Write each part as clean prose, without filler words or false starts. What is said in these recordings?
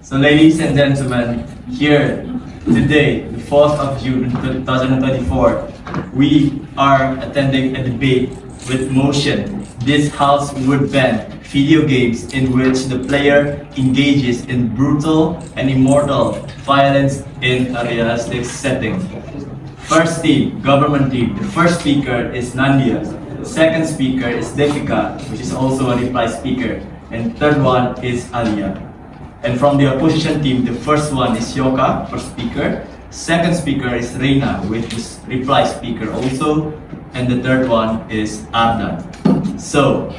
So ladies and gentlemen, here today, the 4th of June 2024, we are attending a debate with motion. This House would ban video games in which the player engages in brutal and immortal violence in a realistic setting. First team, government team. The first speaker is Nandia. The second speaker is Devika, which is also a reply speaker. And third one is Alia. And from the opposition team, the first one is Yoka, first speaker. Second speaker is Reina, which is reply speaker also. And the third one is Ardan. So,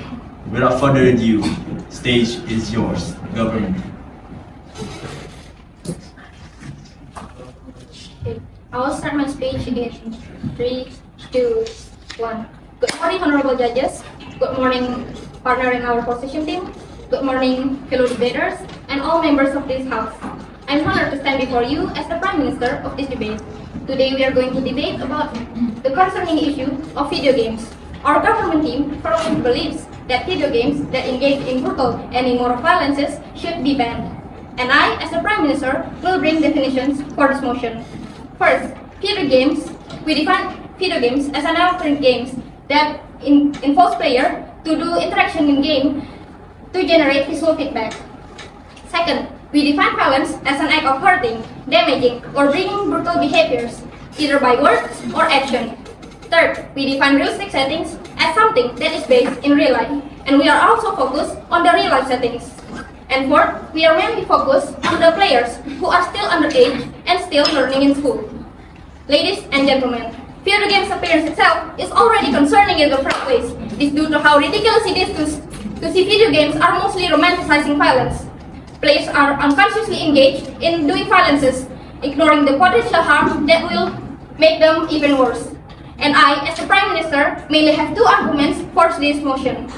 without further ado, stage is yours, government. I will start my speech in 3, 2, 1. Good morning, honorable judges. Good morning, partner in our opposition team. Good morning, fellow debaters, and all members of this house. I'm honored to stand before you as the Prime Minister of this debate. Today we are going to debate about the concerning issue of video games. Our government team firmly believes that video games that engage in brutal and immoral violences should be banned. And I, as the Prime Minister, will bring definitions for this motion. First, video games. We define video games as an electronic games that involves player to do interaction in game to generate visual feedback. Second, we define violence as an act of hurting, damaging, or bringing brutal behaviors, either by words or action. Third, we define realistic settings as something that is based in real life, and we are also focused on the real life settings. And fourth, we are mainly focused on the players who are still underage and still learning in school. Ladies and gentlemen, video games appearance itself is already concerning in the first place. This due to how ridiculous it is to see video games are mostly romanticizing violence. Players are unconsciously engaged in doing violences, ignoring the potential harm that will make them even worse. And I, as the Prime Minister, mainly have two arguments for this motion.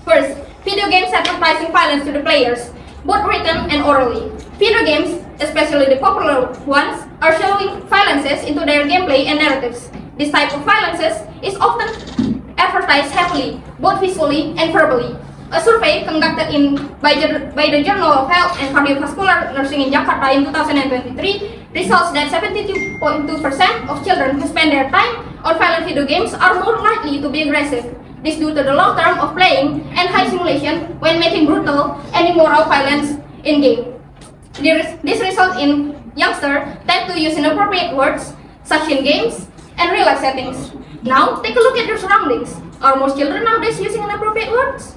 First, video games sacrificing violence to the players, both written and orally. Video games, especially the popular ones, are showing violences into their gameplay and narratives. This type of violences is often advertised heavily, both visually and verbally. A survey conducted by the Journal of Health and Cardiovascular Nursing in Jakarta in 2023 results that 72.2% of children who spend their time on violent video games are more likely to be aggressive. This due to the long term of playing and high simulation when making brutal and immoral violence in game. This results in youngsters tend to use inappropriate words, such in games and real life settings. Now, take a look at your surroundings. Are most children nowadays using inappropriate words?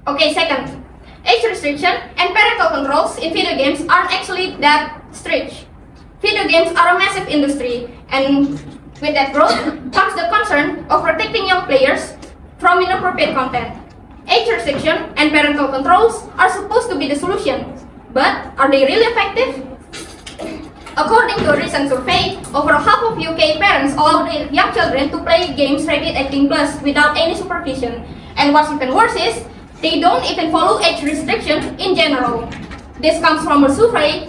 Okay, second, age restriction and parental controls in video games aren't actually that strict. Video games are a massive industry, and with that growth comes the concern of protecting young players from inappropriate content. Age restriction and parental controls are supposed to be the solution, but are they really effective? According to a recent survey, over half of UK parents allow their young children to play games rated 18+ without any supervision. And what's even worse is, they don't even follow age restriction in general. This comes from a survey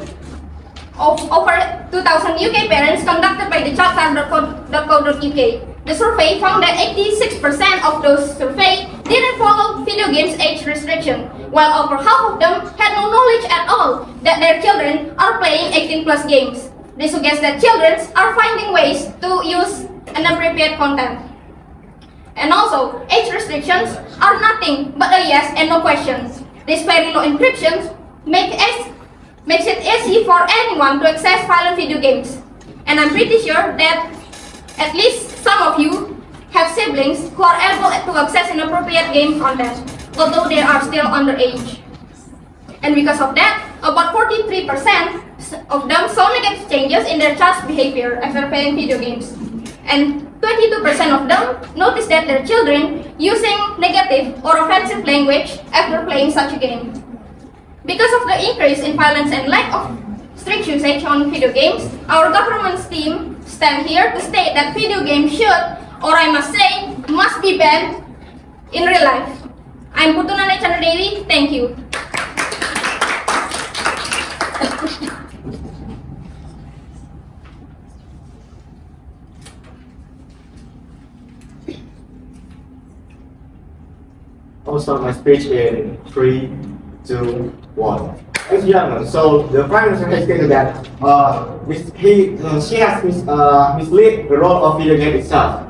of over 2,000 UK parents conducted by the childcare.co.uk. The survey found that 86% of those surveyed didn't follow video games age restriction, while over half of them had no knowledge at all that their children are playing 18+ games. This suggests that children are finding ways to use inappropriate content. And also, age restrictions are nothing but a yes and no questions. This very low encryption makes it easy for anyone to access violent video games. And I'm pretty sure that at least some of you have siblings who are able to access inappropriate game content, although they are still underage. And because of that, about 43% of them saw negative changes in their child's behavior after playing video games. And 22% of them noticed that their children using negative or offensive language after playing such a game. Because of the increase in violence and lack of strict usage on video games, our government's team stand here to state that video games should, or I must say, must be banned in real life. I'm Putunane Chandradewi, thank you. will start my speech in 3, 2, 1. Ladies and gentlemen, so the Prime Minister has stated that she has misled the role of video game itself.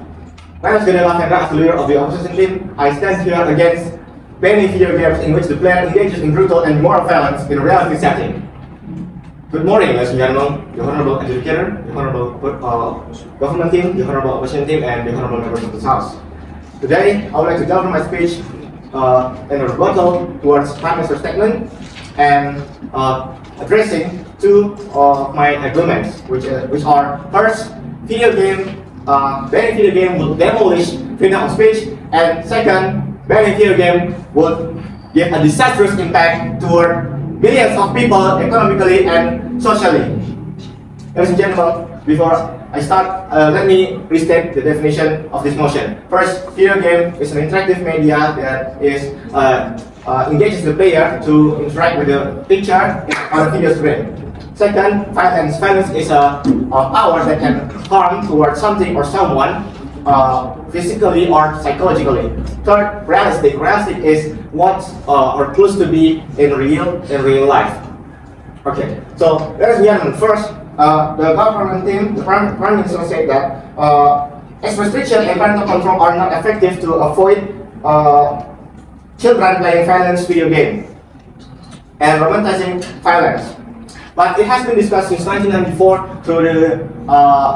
My name is Gadela Hendra, as the leader of the opposition team. I stand here against banning video games in which the player engages in brutal and moral violence in a reality setting. Good morning, ladies and gentlemen, the Honorable Adjudicator, the Honorable Government team, the Honorable Opposition team, and the Honorable members of this House. Today, I would like to deliver my speech in a rebuttal towards Prime Minister's statement and addressing two of my arguments, which are first, banning video game would demolish freedom of speech, and second, banning video game would give a disastrous impact toward millions of people economically and socially. Ladies and gentlemen, before I start, let me restate the definition of this motion. First, video game is an interactive media that engages the player to interact with the picture on a video screen. Second, violence. Violence is a power that can harm towards something or someone physically or psychologically. Third, realistic. Realistic is what or close to be in real life. Okay, so ladies and gentlemen, first, the government team, the Prime Minister said that age restriction and parental control are not effective to avoid children playing violence video game and romanticizing violence. But it has been discussed since 1994 through the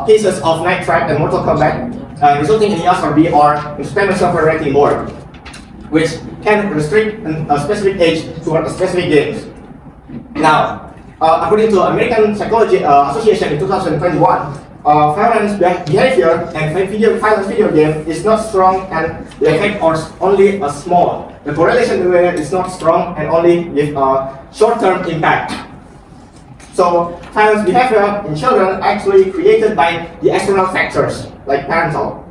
cases of Night Trap and Mortal Kombat, resulting in ESRB or Entertainment Software Rating Board, which can restrict a specific age toward specific games. Now, according to American Psychology Association in 2021, violence behavior and violence video game is not strong and the effect are only small. The correlation between it is not strong and only give a short-term impact. So, violence behavior in children actually created by the external factors like parental.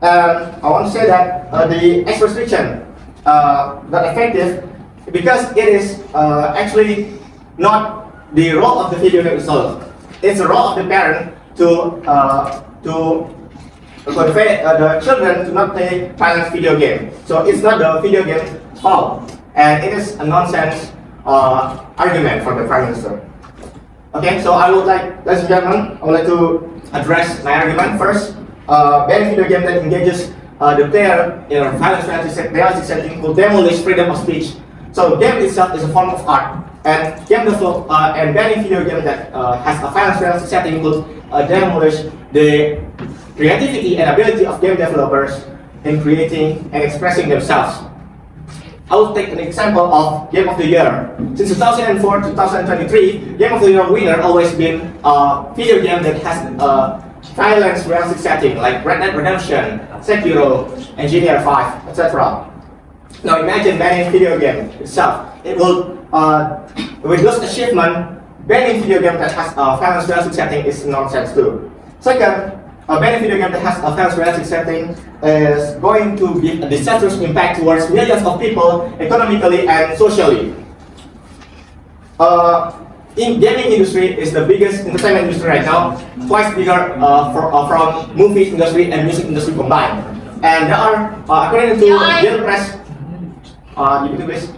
I want to say that the age restriction not effective because it is actually not the role of the video game itself. It's the role of the parent to convey the children to not play violent video game. So it's not the video game fault, and it is a nonsense argument from the Prime Minister. Okay, so I would like, ladies and gentlemen, I would like to address my argument first. Banning video game that engages the player in a violent realistic setting will demolish freedom of speech. So game itself is a form of art, and banning video game that has a violent realistic setting will demolish the creativity and ability of game developers in creating and expressing themselves. I will take an example of Game of the Year. Since 2004 to 2023, Game of the Year winner always been a video game that has violence realistic setting like Red Dead Redemption, Sekiro, Engineer 5, etc. Now imagine banning video game itself. It will, with those achievements, banning video game that has a violence realistic setting is nonsense too. Second, banning video game that has a violence realistic setting is going to give a disastrous impact towards millions of people economically and socially. In gaming industry is the biggest entertainment industry right now, twice bigger from movie industry and music industry combined. And there are, according to Yale Press, please.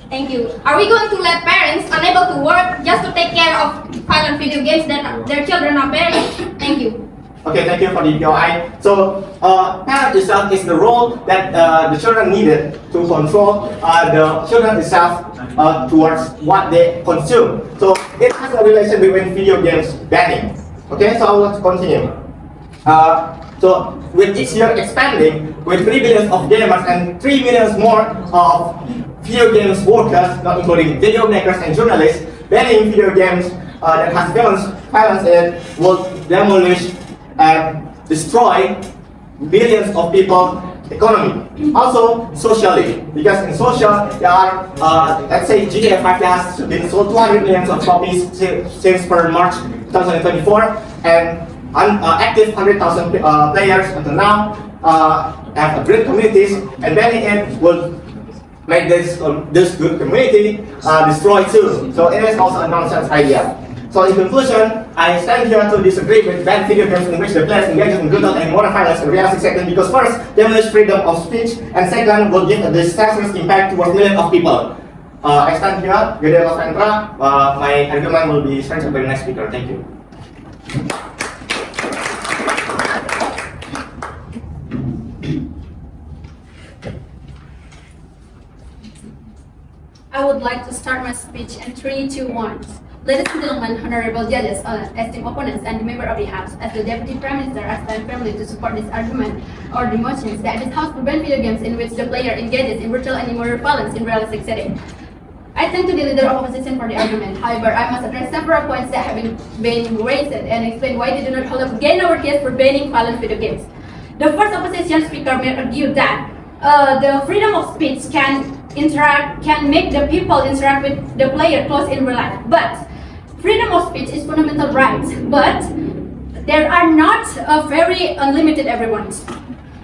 Thank you. Are we going to let parents unable to work just to take care of violent video games that their children are playing? Thank you. Okay, thank you for the POI. So, parent itself is the role that the children needed to control the children itself towards what they consume. So, it has a relation between video games banning. Okay, so I will continue. So, with each year expanding, with 3 billion of gamers and 3 million more of video games workers, not including video makers and journalists, banning video games that has violence in it will demolish and destroy billions of people economy. Also socially, because in social there are let's say GTA 5 has been sold 200 million of copies since per March 2024, and active 100,000 players until now have a great communities, and banning it will make this good community destroy too. So it is also a nonsense idea. So in conclusion, I stand here to disagree with banned video games in which the players engage in brutal and moral violence in realistic setting because first, they lose freedom of speech, and second, will give a disastrous impact towards millions of people. I stand here, Gede Lavendra. My argument will be strengthened by the next speaker. Thank you. I would like to start my speech in 3, 2, 1. Ladies and gentlemen, honorable judges, esteemed opponents, and the member of the House, as the Deputy Prime Minister, I stand firmly to support this argument or the motions that this House prevent video games in which the player engages in brutal and immoral violence in realistic setting. I thank to the leader of opposition for the argument. However, I must address several points that have been raised and explain why they do not hold up again our case for banning violent video games. The first opposition speaker may argue that the freedom of speech can make the people interact with the player close in real life. But freedom of speech is fundamental right, but there are not very unlimited everyone's.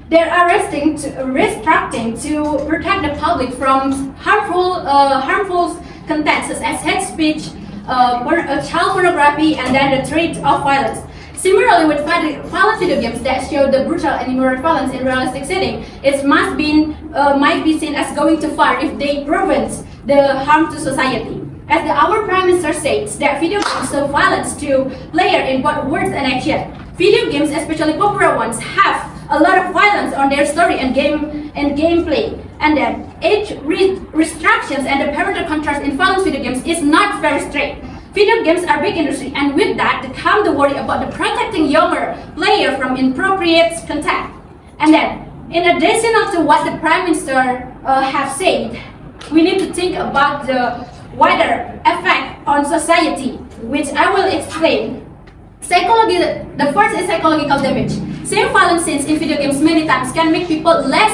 They are restricting to protect the public from harmful content such as hate speech, child pornography, and then the threat of violence. Similarly, with violent video games that show the brutal and immoral violence in realistic setting, it might be seen as going too far if they prevent the harm to society. As our Prime Minister states that video games show violence to players in both words and action. Video games, especially popular ones, have a lot of violence on their story and gameplay. And then age restrictions and the parental controls in violent video games is not very strict. Video games are big industry, and with that come the worry about the protecting younger player from inappropriate content. And then, in addition to what the Prime Minister have said, we need to think about the wider effect on society, which I will explain. The first is psychological damage. Seeing violent scenes in video games many times can make people less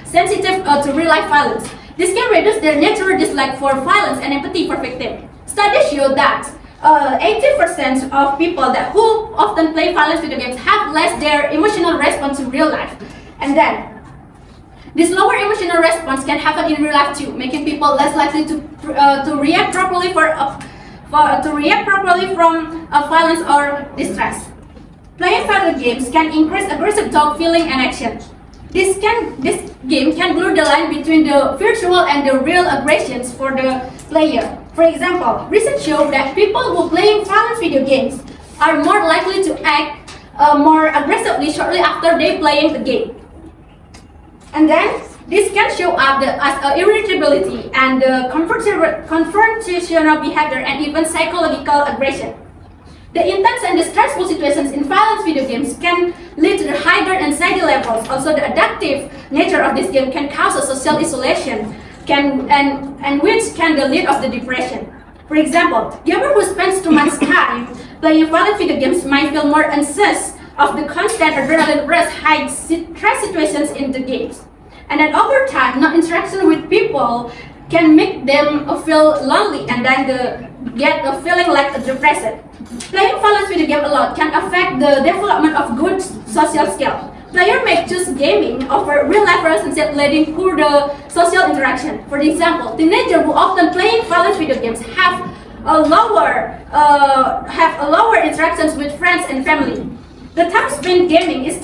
sensitive to real life violence. This can reduce their natural dislike for violence and empathy for victims. Studies show that 80% of people who often play violent video games have less their emotional response to real life. And then, this lower emotional response can happen in real life too, making people less likely to react properly from violence or distress. Playing violent games can increase aggressive thought, feeling, and action. This game can blur the line between the virtual and the real aggressions for the player. For example, research shows that people who play violent video games are more likely to act more aggressively shortly after they playing the game. And then, this can show up as irritability and confrontational behavior and even psychological aggression. The intense and the stressful situations in violent video games can lead to the higher anxiety levels. Also, the addictive nature of this game can cause a social isolation, and which can lead to the depression. For example, gamer who spends too much time playing violent video games might feel more anxious of the constant adrenaline rush, high stress situations in the games. And then over time, non-interaction with people can make them feel lonely and then get a feeling like depressed. Playing violent video game a lot can affect the development of good social skills. Players may choose gaming over real-life relationships, leading to the social interaction. For example, teenagers who often play violent video games have lower interactions with friends and family. The time spent gaming is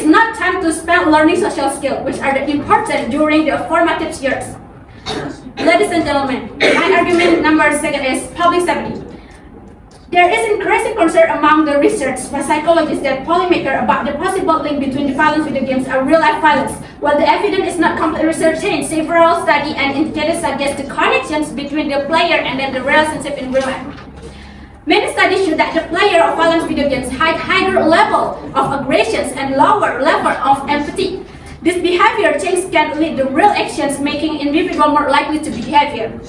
not time to spend learning social skills, which are important during the formative years. Ladies and gentlemen, my argument number second is public safety. There is increasing concern among the research by psychologists and policymakers about the possible link between the violent video games and real-life violence. While the evidence is not completely certain, several studies and indicators suggest the connections between the player and then the relationship in real life. Many studies show that the player of violent video games have higher level of aggressions and lower level of empathy. This behavior change can lead to real actions, making individuals more likely to behave.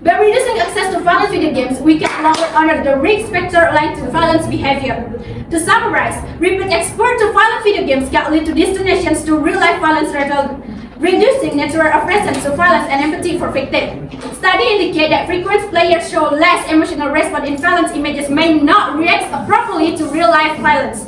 By reducing access to violent video games, we can lower honor the risk factor linked to violence behavior. To summarize, repeat exposure to violent video games can lead to destinations to real-life violence, reducing natural aversion to violence and empathy for victims. Studies indicate that frequent players show less emotional response in violence images may not react properly to real-life violence.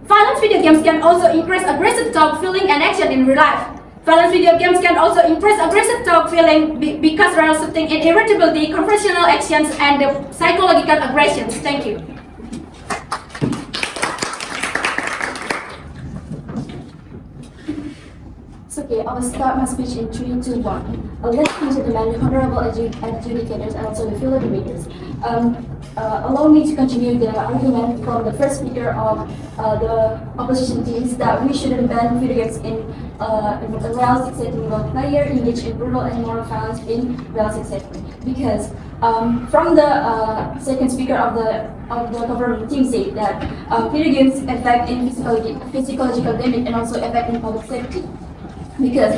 Violent video games can also increase aggressive thought, feeling, and action in real life. Violent video games can also impress aggressive talk feeling because resulting in irritability, confrontational actions, and the psychological aggressions. Thank you. So, okay, I will start my speech in 3, 2, 1. Ladies and gentlemen, honorable adjudicators and also the fellow debaters. Allow me to continue the argument from the first speaker of the opposition teams that we shouldn't ban video games in a realistic setting while player engage in brutal and moral violence in realistic setting. Because from the second speaker of the government team said that video games affect in physiological damage and also affect in public safety. Because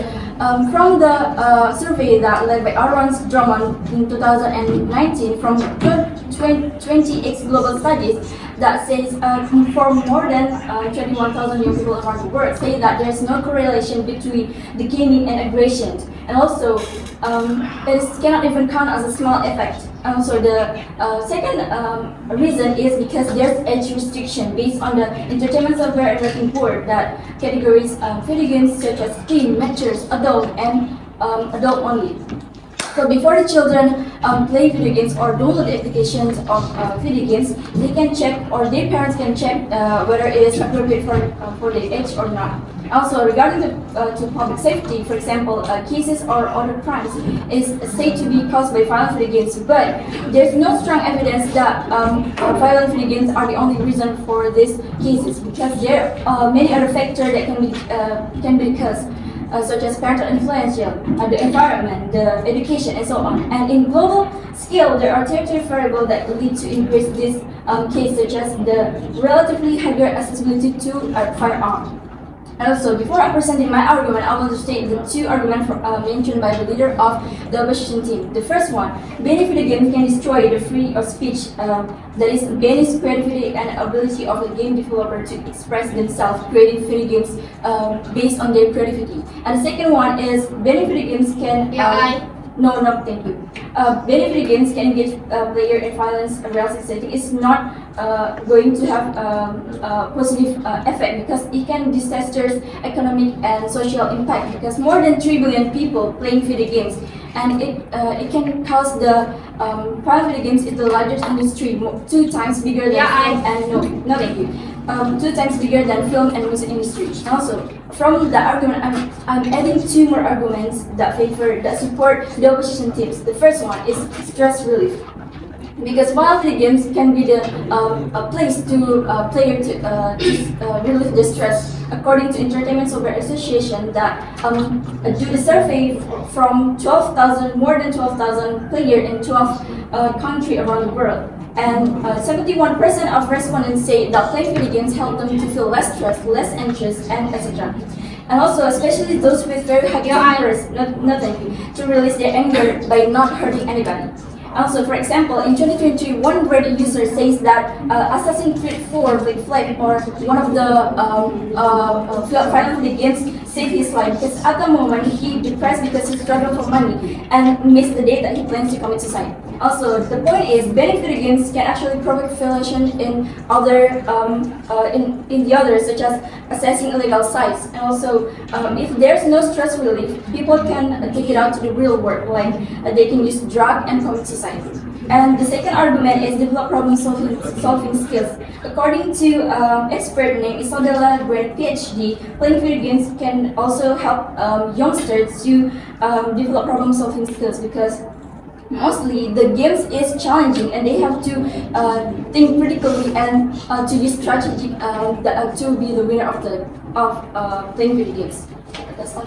from the survey that led by Aaron's Drummond in 2019 from 20x global studies that says for more than 21,000 young people around the world say that there's no correlation between the gaming and aggression, and also it cannot even count as a small effect. And also the second reason is because there's age restriction based on the Entertainment Software Rating Board that categories video games such as teen, matures, adult, and adult only. So before the children play video games or download the applications of video games, they can check or their parents can check whether it is appropriate for their age or not. Also, regarding to public safety, for example, cases or other crimes is said to be caused by violent video games, but there's no strong evidence that violent video games are the only reason for these cases, because there are many other factors that can be caused. Such as parental influence, the environment, the education, and so on. And in global scale, there are territory variables that lead to increase this case, such as the relatively higher accessibility to a firearm. And also, before I presenting my argument, I want to state the two arguments mentioned by the leader of the opposition team. The first one, banning video games can destroy the freedom of speech, that is, banning creativity and ability of the game developer to express themselves, creating video games based on their creativity. And the second one is banning video games can... No, thank you. Banning video games can engage player in violence realistic setting is not going to have a positive effect, because it can disaster economic and social impact, because more than 3 billion people playing video games, and it can cause the violent video games is the largest industry, 2 times bigger than film and no thank you. 2 times bigger than film and music industry. Also, from the argument, I'm adding 2 more arguments that support the opposition teams. The first one is stress relief, because violent video games can be the a place to player to relieve the stress. According to Entertainment Software Association, that do the survey from more than 12,000 players in 12 countries around the world. And 71% of respondents say that playing video games help them to feel less stressed, less anxious, and etc. And also, especially those with very high tempers, to release their anger by not hurting anybody. Also, for example, in 2023, one Reddit user says that Assassin's Creed 4 Black Flag, or one of the violent video games, saved his life, because at the moment he depressed because he struggled for money and missed the day that he plans to commit suicide. Also, the point is, banning video games can actually provoke violation in other in the others, such as accessing illegal sites. And also, if there's no stress relief, people can take it out to the real world, like they can use drug and commit suicide. And the second argument is develop problem-solving skills. According to expert named Isabella Grant, PhD, playing video games can also help youngsters to develop problem-solving skills, because mostly the games is challenging and they have to think critically and to use strategy to be the winner of playing video games. That's all.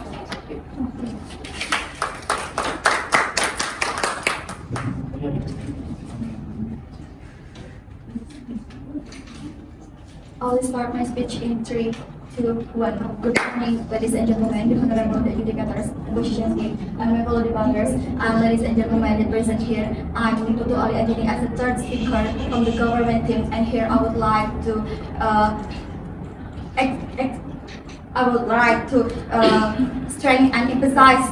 I'll start my speech in 3, 2, 1. Good morning, ladies and gentlemen, the honorable adjudicators, opposition team, and my fellow debaters, and ladies and gentlemen present here. I'm Putu Ali Adini as the third speaker from the government team, and here I would like to I would like to strengthen and emphasize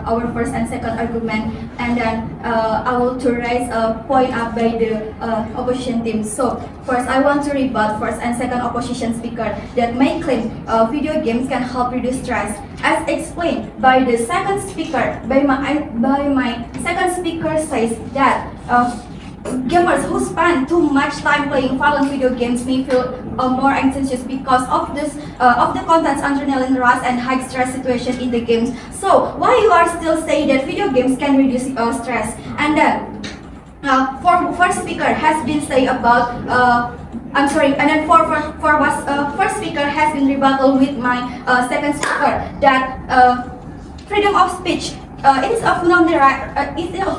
our first and second argument, and then I will to raise a point up by the opposition team. So first, I want to rebut first and second opposition speaker that may claim video games can help reduce stress. As explained by the second speaker, by my second speaker says that gamers who spend too much time playing violent video games may feel more anxious because of the content's adrenaline rush and high stress situation in the games. So why you are still saying that video games can reduce stress? And then for first speaker has been say about I'm sorry, and then for first speaker has been rebuttal with my second speaker that freedom of speech. It is a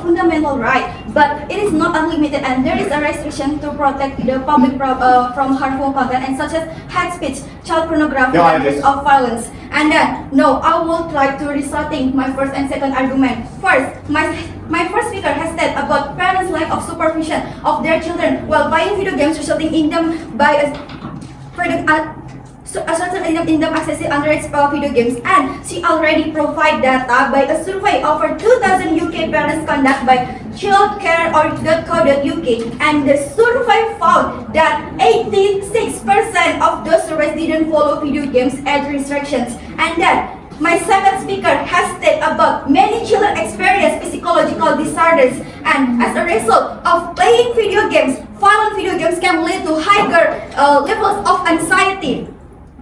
fundamental right, but it is not unlimited, and there is a restriction to protect the public from harmful content and such as hate speech, child pornography, No, I and use of violence. And then, no, I would like to resorting my first and second argument. First, my first speaker has said about parents' lack of supervision of their children while buying video games, resulting in them by a certain in them accessing underage video games, and she already provide data by a survey over 2,000 UK parents conducted by childcare.co.uk, and the survey found that 86% of those surveys didn't follow video games age restrictions. And then my second speaker has stated about many children experience physiological disorders, and as a result of playing video games, violent video games can lead to higher levels of anxiety.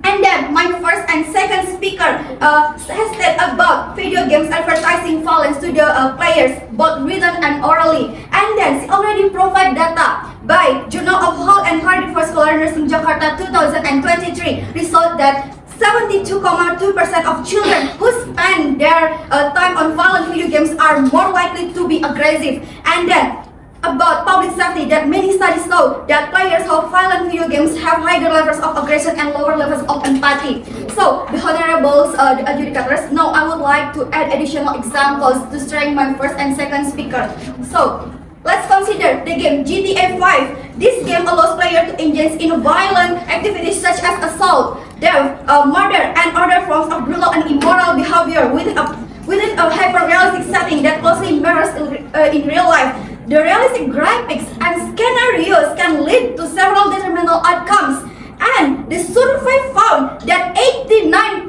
And then my first and second speaker has said about video games advertising violence to the players, both written and orally. And then she already provide data by Journal of Health and Cardiovascular for Scholar Nursing Jakarta 2023 result that 72.2% of children who spend their time on violent video games are more likely to be aggressive. And then about public safety, that many studies show that players of violent video games have higher levels of aggression and lower levels of empathy. So, the honorables, the adjudicators, now I would like to add additional examples to strengthen my first and second speaker. So, let's consider the game GTA 5. This game allows players to engage in violent activities such as assault, theft, murder, and other forms of brutal and immoral behavior within a hyper-realistic setting that closely mirrors in real life. The realistic graphics and scenarios can lead to several detrimental outcomes, and the survey found that 89%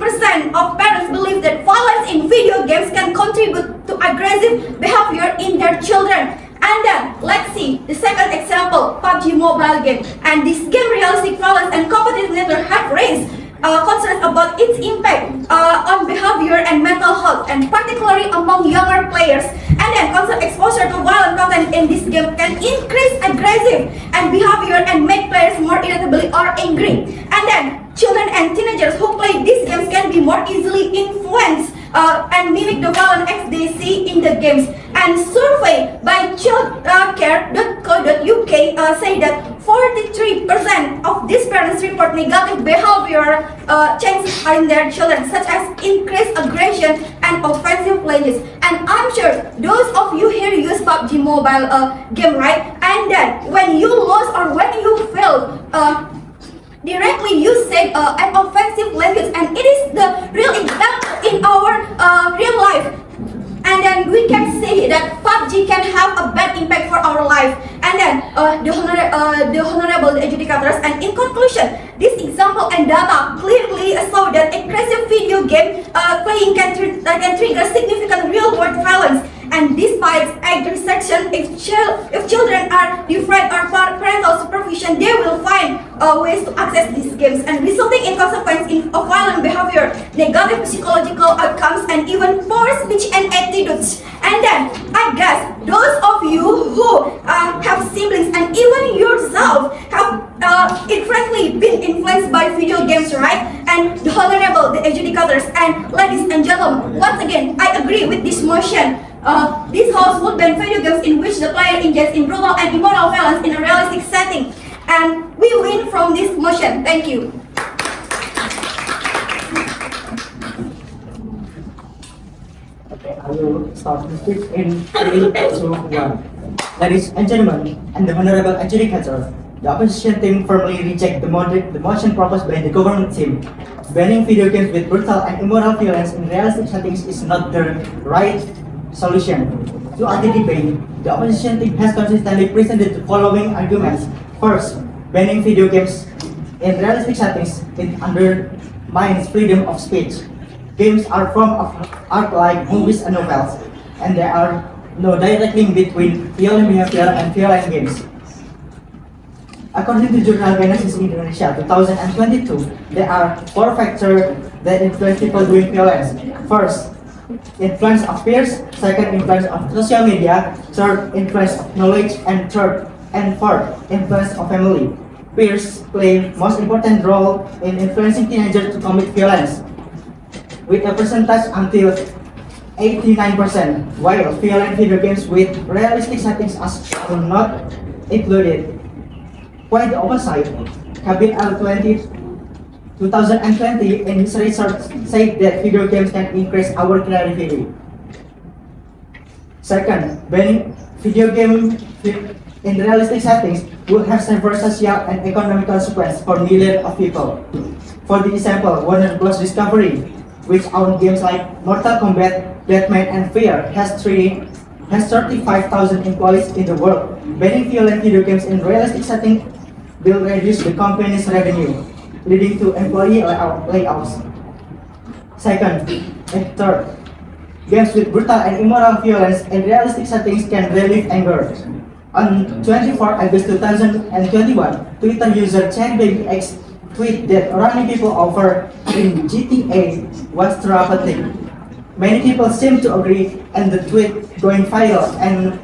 of parents believe that violence in video games can contribute to aggressive behavior in their children. And then, let's see the second example, PUBG mobile game. And this game, realistic violence and competitive nature have raised concerns about its impact on behavior and mental health, and particularly among younger players. And then constant exposure to violent content in this game can increase aggressive and behavior and make players more irritable or angry. And then children and teenagers who play these games can be more easily influenced and mimic the violent acts they see in the games. And survey by childcare.co.uk say that 43% of these parents report negative behavior changes in their children, such as increased aggression and offensive language. And I'm sure those of you here use PUBG mobile game, right? And then when you lose or when you fail, directly you say an offensive language, and it is the real example in our real life. And then we can say that PUBG can have a bad impact for our life. And then the honorable adjudicators, and in conclusion, this example and data clearly show that aggressive video game playing can trigger significant real-world violence. And despite age restriction, if children are deprived of parental supervision, they will find ways to access these games, and resulting in consequences of violent behavior, negative psychological outcomes, and even poor speech and attitudes. And then, I guess, those of you who have siblings and even yourself have incorrectly been influenced by video games, right? And the honorable, the adjudicators, and ladies and gentlemen, once again, I agree with this motion. This house would ban video games in which the player engages in brutal and immoral violence in a realistic setting. And we win from this motion. Thank you. Okay, I will start to speak in 3, 2, 1. Ladies and gentlemen, and the honorable adjudicator, The opposition team firmly reject the motion proposed by the government team. Banning video games with brutal and immoral violence in realistic settings is not the right solution. Throughout the debate, the opposition team has consistently presented the following arguments. First, banning video games in realistic settings it undermines freedom of speech. Games are form of art like movies and novels, and there are no direct link between violent behavior and violent games. According to Jurnal Genesis Indonesia 2022, there are 4 factors that influence people doing violence. First, influence of peers. Second, influence of social media. Third, influence of knowledge. And fourth, influence of family. Peers play most important role in influencing teenagers to commit violence, with a percentage until 89%, while violent video games with realistic settings are not included. Quite the opposite, Kabir Al-20 2020 in his research said that video games can increase our creativity. Second, banning video game in realistic settings will have severe social and economic consequences for millions of people. For the example, Warner Bros. Discovery, which owns games like Mortal Kombat, Batman, and Fear, has 35,000 employees in the world. Banning violent video games in realistic settings will reduce the company's revenue, leading to employee layoffs. Second and third, games with brutal and immoral violence in realistic settings can relieve anger. On 24 August 2021, Twitter user ChatBabyX tweeted that running people over in GTA was therapeutic. Many people seem to agree, and the tweet going viral and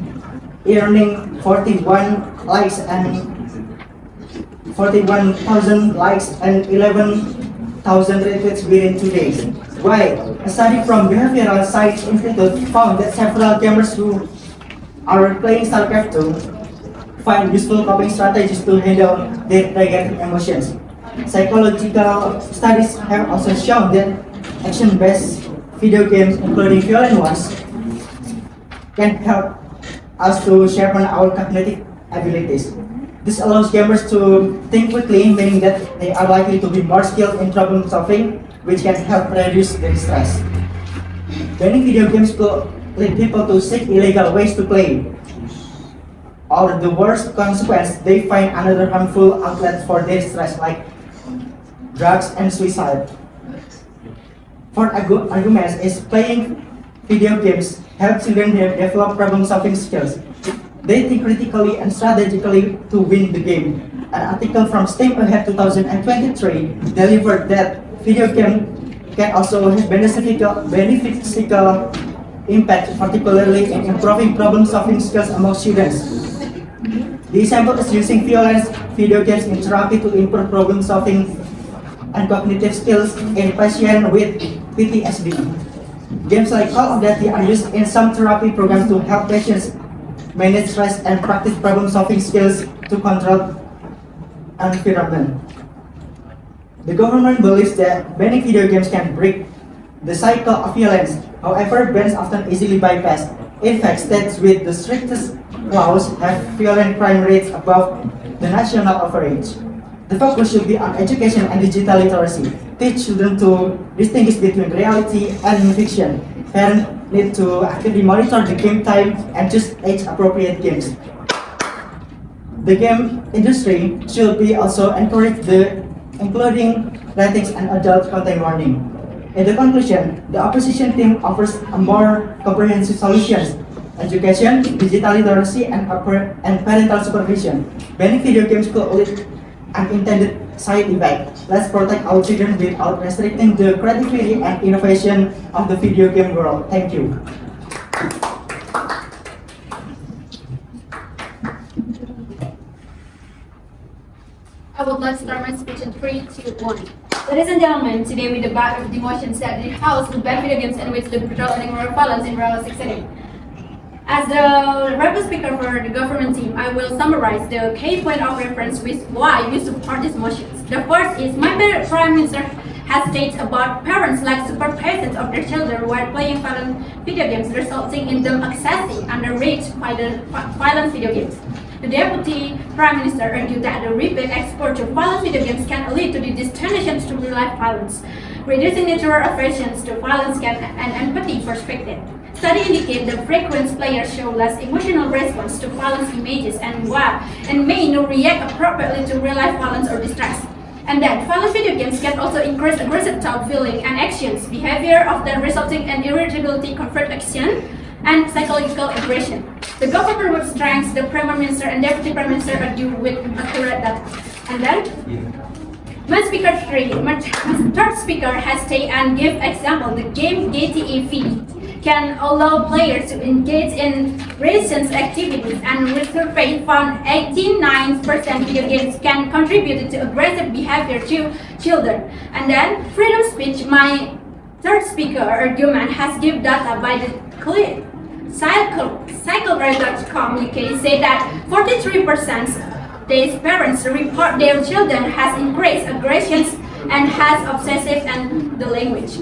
earning 41,000 likes and 11,000 retweets within 2 days. Why? A study from Behavioral Science Institute found that several gamers who are playing StarCraft 2 find useful coping strategies to handle their negative emotions. Psychological studies have also shown that action-based video games, including violent ones, can help us to sharpen our cognitive abilities. This allows gamers to think quickly, meaning that they are likely to be more skilled in problem solving, which can help reduce their stress. Banning video games could lead people to seek illegal ways to play, or the worst consequence, they find another harmful outlet for their stress, like drugs and suicide. Fourth argument is playing video games help children develop problem-solving skills. They think critically and strategically to win the game. An article from STEAM Ahead 2023 delivered that video game can also have beneficial impact, particularly in improving problem-solving skills among students. The example is using violence video games in therapy to improve problem-solving and cognitive skills in patients with PTSD. Games like Call of Duty are used in some therapy programs to help patients manage stress and practice problem-solving skills to control environment. The government believes that banning video games can break the cycle of violence. However, bans often easily bypassed. In fact, states with the strictest laws have violent crime rates above the national average. The focus should be on education and digital literacy. Teach children to distinguish between reality and fiction. Parents need to actively monitor the game time and choose age-appropriate games. The game industry should be also encourage including ratings and adult content warning. In the conclusion, the opposition team offers a more comprehensive solutions: education, digital literacy, and parental supervision. Banning video games could lead unintended side effect. Let's protect our children without restricting the creativity and innovation of the video game world. Thank you. I would like to start my speech in 3, 2, 1. Ladies and gentlemen, today we debate the motions that the House to ban video games in which the brutal and immoral violence in realistic setting. As the rebel speaker for the government team, I will summarize the key point of reference with why we support these motions. The first is my Prime Minister has stated about parents like supervisions of their children while playing violent video games, resulting in them accessing underage violent video games. The Deputy Prime Minister argued that the rapid export of violent video games can lead to the destination to real-life violence, reducing natural aversions to violence and empathy perspective. Studies indicate that frequent players show less emotional response to violence images and may not react appropriately to real-life violence or distress. And that violent video games can also increase aggressive thought, feeling, and actions, behavior often resulting in irritability, conflict action, and psychological aggression. The government would strengthen the Prime Minister and Deputy Prime Minister argue with accurate data. And then, my speaker 3, my third speaker has taken and give example. The game GTA V can allow players to engage in recent activities, and with survey found 89% video games can contribute to aggressive behavior to children. And then freedom speech, my third speaker argument has given data by the clear cycleradar.com UK say that 43% these parents report their children has increased aggressions and has obsessive and the language.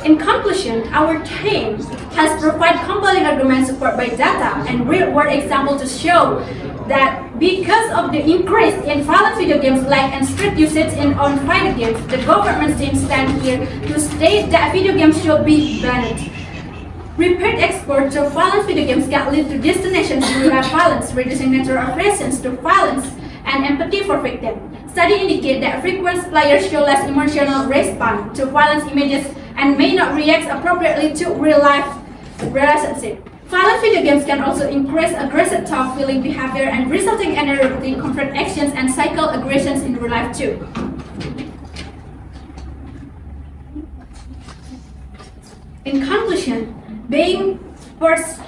In conclusion, our team has provided compelling arguments supported by data and real-world examples to show that because of the increase in violent video games like and strict usage on video games, the government team stand here to state that video games should be banned. Repeat export to violent video games can lead to destinations to real violence, reducing natural aversions to violence and empathy for victims. Studies indicate that frequent players show less emotional response to violence images and may not react appropriately to real-life relationships. Violent video games can also increase aggressive thought, feeling, behavior, and resulting in erratic conflict actions and cycle aggressions in real life too. In conclusion, being first,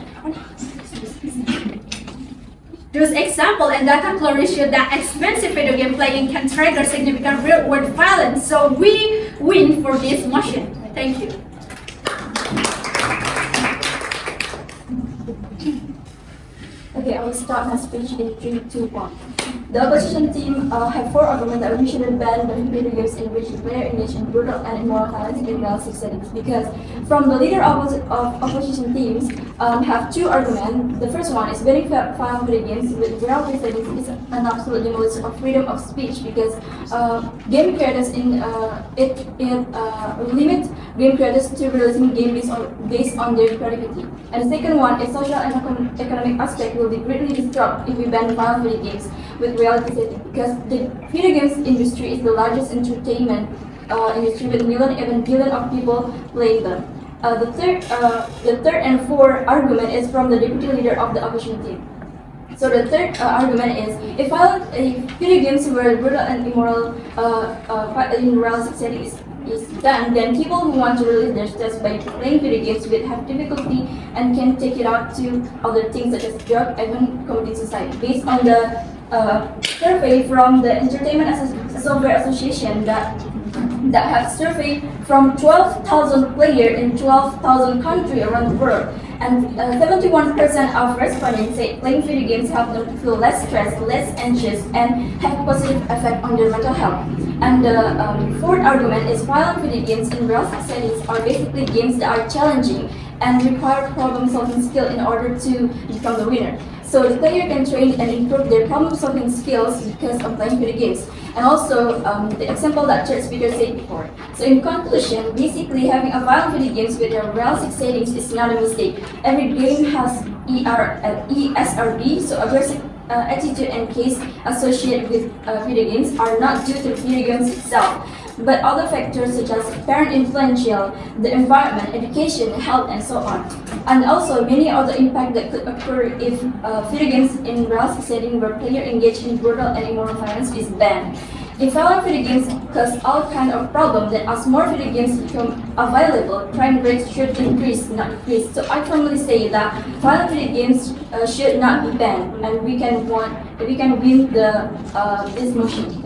those examples and data clearly show that expensive video game playing can trigger significant real-world violence. So we win for this motion. Thank you. Okay, I will start my speech in 3, 2, 1. The opposition team have 4 arguments that we shouldn't ban the video games in which the player engage in brutal and immoral violence in realistic settings. Because from the leader of opposition teams have 2 arguments. The first one is banning violent video games with realistic settings is an absolute demolition of freedom of speech, because game creators limit game creators to releasing games based on their creativity. And the second one is social and economic aspect will be greatly disrupted if we ban violent video games with reality setting, because the video games industry is the largest entertainment industry with millions, even billions of people playing them. The third and fourth argument is from the deputy leader of the opposition team. So the third argument is if video games were brutal and immoral in realistic setting is done, then people who want to release their stress by playing video games will have difficulty and can take it out to other things such as drug, even committing suicide. Based on the survey from the Entertainment Software Association that have surveyed from 12,000 players in 12,000 countries around the world, and 71% of respondents say playing video games help them to feel less stressed, less anxious, and have a positive effect on their mental health. And the fourth argument is violent video games in realistic settings are basically games that are challenging and require problem-solving skill in order to become the winner. So the player can train and improve their problem-solving skills because of playing video games. And also, the example that third speaker said before. So in conclusion, basically having a violent video games with a realistic settings is not a mistake. Every game has ESRB, so aggressive attitude and case associated with video games are not due to video games itself, but other factors such as parent influential, the environment, education, health, and so on. And also many other impacts that could occur if video games in realistic setting where players engage in brutal and immoral violence is banned. If violent video games cause all kinds of problems, then as more video games become available, crime rates should increase, not decrease. So I firmly say that violent video games should not be banned, and we can win this motion.